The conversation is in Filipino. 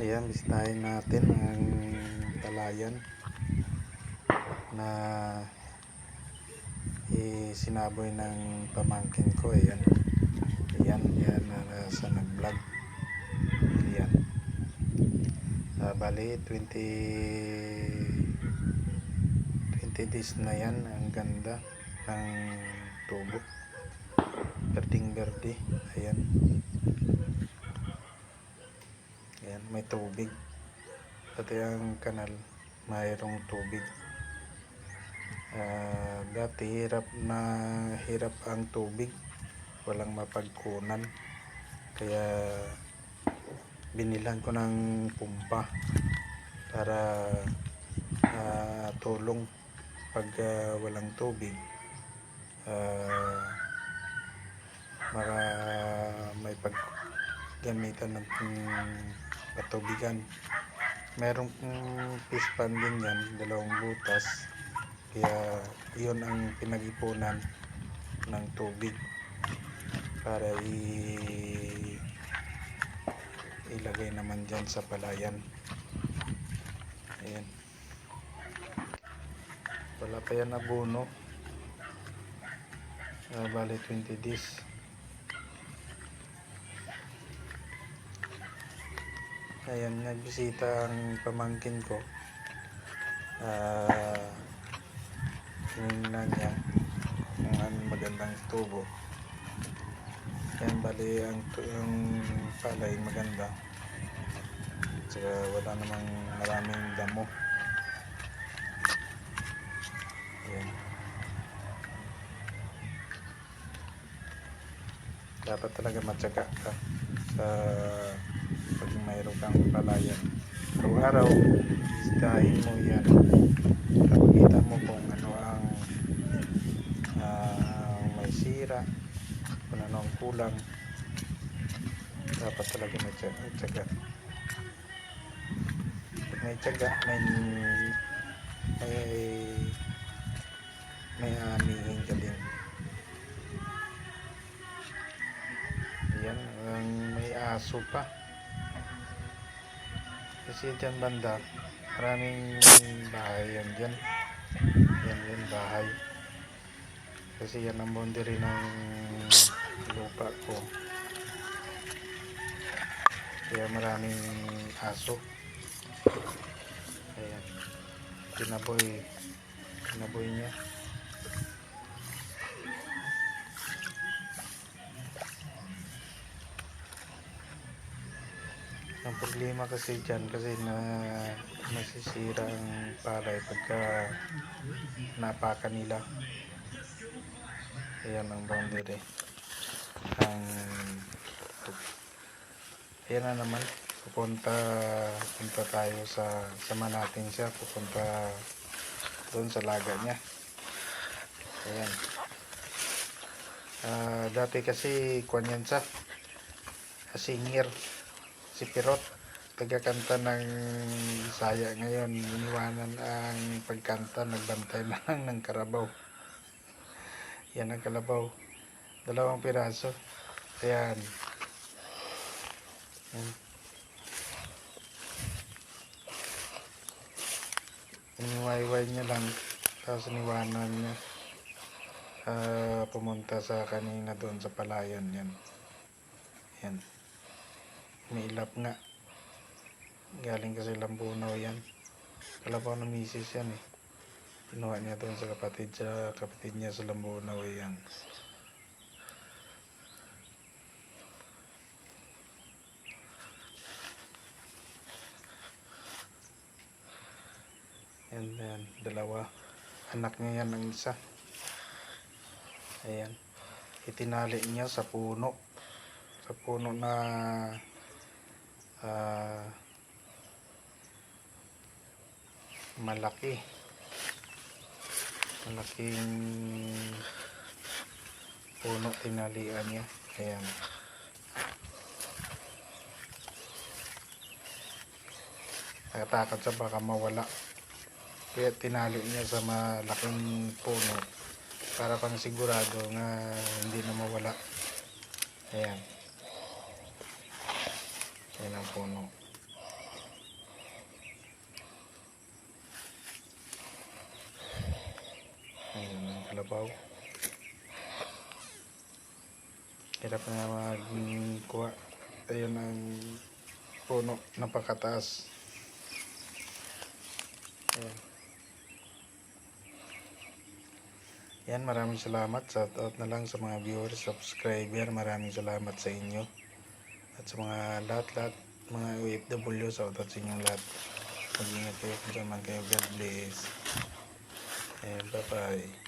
Ayan, bisitahin natin ang palayan na sinaboy ng pamangkin ko. Ayan, yan sa nag-vlog. Ayan, bali 20 days na yan. Ang ganda ng tubo, berding berde. Ayan, ayan, may tubig, pati ang kanal mayroong tubig. Dati hirap ang tubig, walang mapagkunan, kaya binilan ko ng pumpa para tulong pag walang tubig, para may paggamitan ng patubigan. Merong fish pond din yan, 2 butas, kaya yun ang pinag-ipunan ng tubig para ilagay naman dyan sa palayan. Ayan, wala pa yan abono. Bali 20 days. Ayan, nagbisita ang pamangkin ko. Tinignan niya kung anong magandang tubo. Ayan, bali ang palay maganda, saka wala namang maraming damo. Ayan, dapat talaga matyaga ka sa pag mayroon kang palayan. Araw-araw isdahin mo yan, kapagkita mo kung ano ang may sira, kung ano ang kulang. Dapat talaga may tiyaga. Pag may tiyaga, may aanihin ka din. Ayan, may aso pa. Kasi dyan banda, maraming bahay yan dyan. Yan bahay. Kasi yan ang boundary ng lupa ko. Kaya maraming aso. Ayan, kinaboy niya. Ang problema kasi dyan, kasi nasisira ang palay pagka napakan nila. Ayan ang boundary. Ayan na naman, pupunta tayo sama natin siya, pupunta doon sa laga niya. Ayan, dati kasi kwan yan sa singer, si Pirot, tagakanta ng Bisaya. Ngayon iniwanan ang pagkanta, nagbantay na lang ng karabaw. Yan ang kalabaw, 2 piraso. Ayan, iniwayway niya lang, tapos iniwanan niya. Pumunta sa kanina doon sa palayan. Yan, yan, may ilap nga, galing kasi Lambunaw yan. Kalabaw ng misis yan eh, kinuha niya doon sa kapatid niya sa Lambunaw. Yan, and then 2 anak niya yan ang isa. Ayan, itinali niya sa puno na malaking puno, tinalian niya. Ayan, nakatakot siya baka mawala, kaya tinali niya sa malaking puno para pang sigurado nga hindi na mawala. Ayan, yan ang puno. ibabaw. Hirap na magkuha. Ayun ang puno, napakataas. Ayan. Yan, maraming salamat. Shout out na lang sa mga viewers, subscriber. Maraming salamat sa inyo. At sa mga lahat-lahat, mga OFW, shout out sa inyong lahat. Mag-ingat kayo kung saan man kayo. God bless. And bye-bye.